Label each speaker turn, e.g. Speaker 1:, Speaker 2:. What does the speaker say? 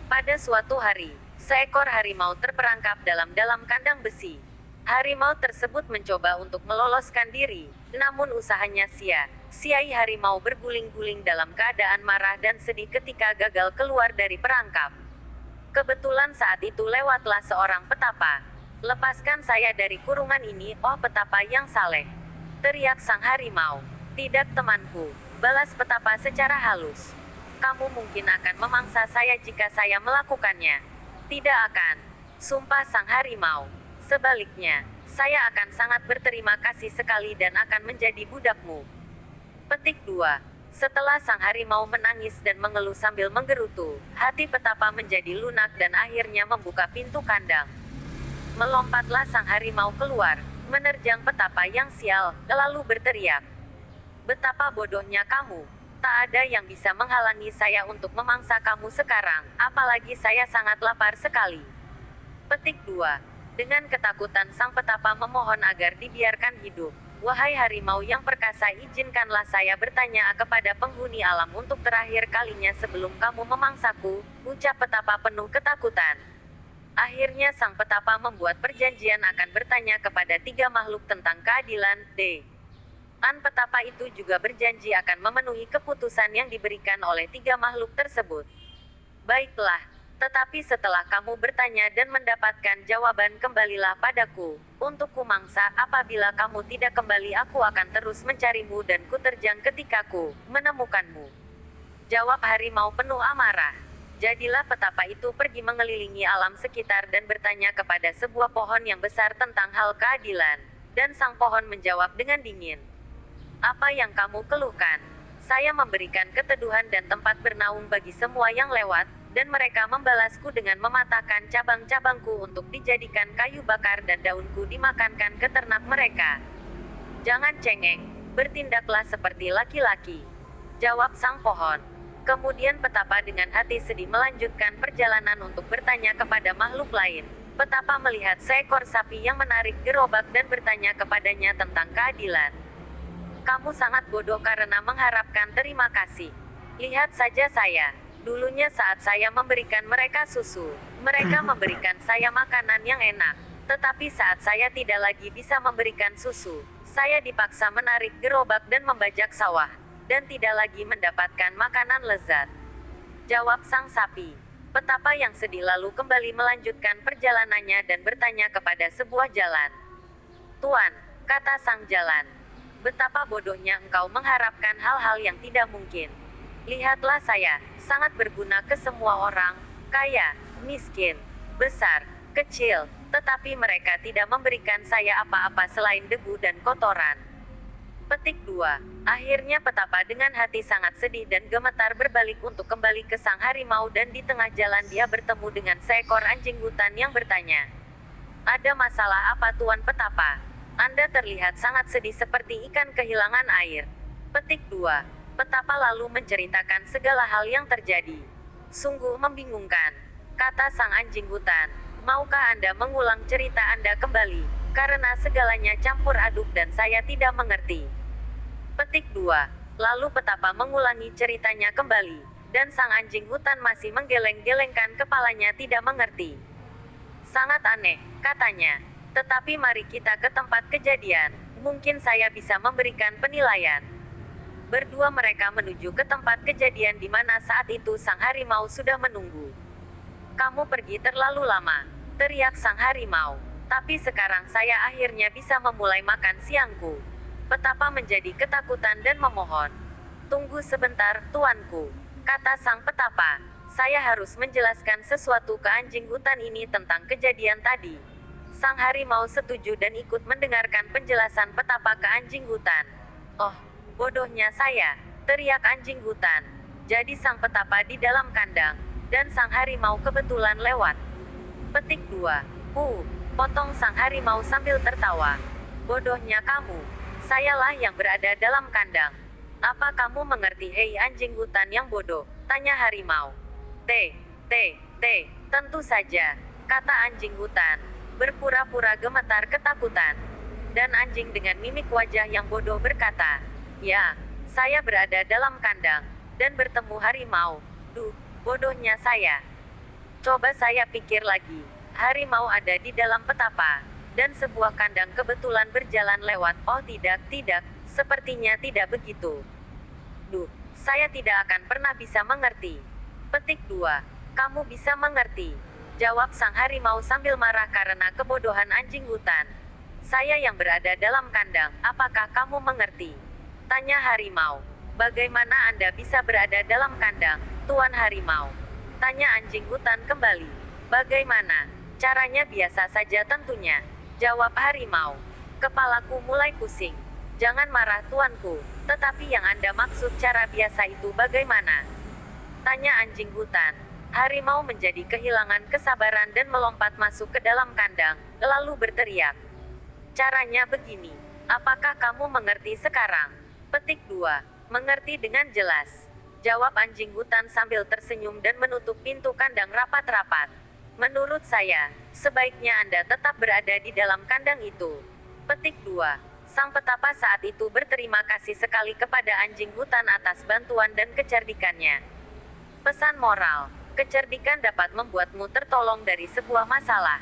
Speaker 1: Pada suatu hari, seekor harimau terperangkap dalam kandang besi. Harimau tersebut mencoba untuk meloloskan diri, namun usahanya sia-siai. Harimau berguling-guling dalam keadaan marah dan sedih ketika gagal keluar dari perangkap. Kebetulan saat itu lewatlah seorang petapa. "Lepaskan saya dari kurungan ini, oh petapa yang saleh!" teriak sang harimau. "Tidak temanku," balas petapa secara halus. "Kamu mungkin akan memangsa saya jika saya melakukannya." "Tidak akan," sumpah sang harimau. "Sebaliknya, saya akan sangat berterima kasih sekali dan akan menjadi budakmu." Petik 2. Setelah sang harimau menangis dan mengeluh sambil menggerutu, hati petapa menjadi lunak dan akhirnya membuka pintu kandang. Melompatlah sang harimau keluar, menerjang petapa yang sial, lalu berteriak, "Betapa bodohnya kamu! Tak ada yang bisa menghalangi saya untuk memangsa kamu sekarang, apalagi saya sangat lapar sekali." Petik 2. Dengan ketakutan sang petapa memohon agar dibiarkan hidup. "Wahai harimau yang perkasa, izinkanlah saya bertanya kepada penghuni alam untuk terakhir kalinya sebelum kamu memangsaku," ucap petapa penuh ketakutan. Akhirnya sang petapa membuat perjanjian akan bertanya kepada 3 makhluk tentang keadilan. Petapa itu juga berjanji akan memenuhi keputusan yang diberikan oleh 3 makhluk tersebut. "Baiklah, tetapi setelah kamu bertanya dan mendapatkan jawaban, kembalilah padaku, untuk kumangsa. Apabila kamu tidak kembali, aku akan terus mencarimu dan kuterjang ketika ku menemukanmu," jawab harimau penuh amarah. Jadilah petapa itu pergi mengelilingi alam sekitar dan bertanya kepada sebuah pohon yang besar tentang hal keadilan. Dan sang pohon menjawab dengan dingin, "Apa yang kamu keluhkan? Saya memberikan keteduhan dan tempat bernaung bagi semua yang lewat, dan mereka membalasku dengan mematahkan cabang-cabangku untuk dijadikan kayu bakar dan daunku dimakankan ke ternak mereka. Jangan cengeng, bertindaklah seperti laki-laki," jawab sang pohon. Kemudian petapa dengan hati sedih melanjutkan perjalanan untuk bertanya kepada makhluk lain. Petapa melihat seekor sapi yang menarik gerobak dan bertanya kepadanya tentang keadilan. "Kamu sangat bodoh karena mengharapkan terima kasih. Lihat saja saya. Dulunya saat saya memberikan mereka susu, mereka memberikan saya makanan yang enak. Tetapi saat saya tidak lagi bisa memberikan susu, saya dipaksa menarik gerobak dan membajak sawah, dan tidak lagi mendapatkan makanan lezat," jawab sang sapi. Petapa yang sedih lalu kembali melanjutkan perjalanannya dan bertanya kepada sebuah jalan. "Tuan," kata sang jalan, "betapa bodohnya engkau mengharapkan hal-hal yang tidak mungkin. Lihatlah saya, sangat berguna ke semua orang, kaya, miskin, besar, kecil, tetapi mereka tidak memberikan saya apa-apa selain debu dan kotoran." Petik 2. Akhirnya petapa dengan hati sangat sedih dan gemetar berbalik untuk kembali ke sang harimau dan di tengah jalan dia bertemu dengan seekor anjing hutan yang bertanya, "Ada masalah apa Tuan Petapa? Anda terlihat sangat sedih seperti ikan kehilangan air." Petik 2. Petapa lalu menceritakan segala hal yang terjadi. "Sungguh membingungkan," kata sang anjing hutan. "Maukah Anda mengulang cerita Anda kembali? Karena segalanya campur aduk dan saya tidak mengerti." Petik 2. Lalu petapa mengulangi ceritanya kembali, dan sang anjing hutan masih menggeleng-gelengkan kepalanya tidak mengerti. "Sangat aneh," katanya. "Tetapi mari kita ke tempat kejadian, mungkin saya bisa memberikan penilaian." Berdua mereka menuju ke tempat kejadian di mana saat itu sang harimau sudah menunggu. "Kamu pergi terlalu lama," teriak sang harimau. "Tapi sekarang saya akhirnya bisa memulai makan siangku." Petapa menjadi ketakutan dan memohon. "Tunggu sebentar, tuanku," kata sang petapa. "Saya harus menjelaskan sesuatu ke anjing hutan ini tentang kejadian tadi." Sang harimau setuju dan ikut mendengarkan penjelasan petapa ke anjing hutan. "Oh, bodohnya saya," teriak anjing hutan. Jadi sang petapa di dalam kandang, dan sang harimau kebetulan lewat. Petik 2. Potong sang harimau sambil tertawa. "Bodohnya kamu. Sayalah yang berada dalam kandang. Apa kamu mengerti, hei anjing hutan yang bodoh?" tanya harimau. Tentu saja," kata anjing hutan, berpura-pura gemetar ketakutan. Dan anjing dengan mimik wajah yang bodoh berkata, "Ya, saya berada dalam kandang, dan bertemu harimau. Duh, bodohnya saya." Coba saya pikir lagi. Harimau ada di dalam petapa. Dan sebuah kandang kebetulan berjalan lewat. Oh tidak, sepertinya tidak begitu. Duh, saya tidak akan pernah bisa mengerti. Petik 2. Kamu bisa mengerti. Jawab sang harimau sambil marah karena kebodohan anjing hutan. Saya yang berada dalam kandang, apakah kamu mengerti? Tanya harimau. Bagaimana Anda bisa berada dalam kandang, Tuan Harimau? Tanya anjing hutan kembali. Bagaimana? Caranya biasa saja tentunya. Jawab harimau. Kepalaku mulai pusing. Jangan marah tuanku, tetapi yang Anda maksud cara biasa itu bagaimana? Tanya anjing hutan. Harimau menjadi kehilangan kesabaran dan melompat masuk ke dalam kandang, lalu berteriak. Caranya begini. Apakah kamu mengerti sekarang? Petik 2. Mengerti dengan jelas. Jawab anjing hutan sambil tersenyum dan menutup pintu kandang rapat-rapat. Menurut saya, sebaiknya Anda tetap berada di dalam kandang itu. Petik 2. Sang petapa saat itu berterima kasih sekali kepada anjing hutan atas bantuan dan kecerdikannya. Pesan moral, kecerdikan dapat membuatmu tertolong dari sebuah masalah.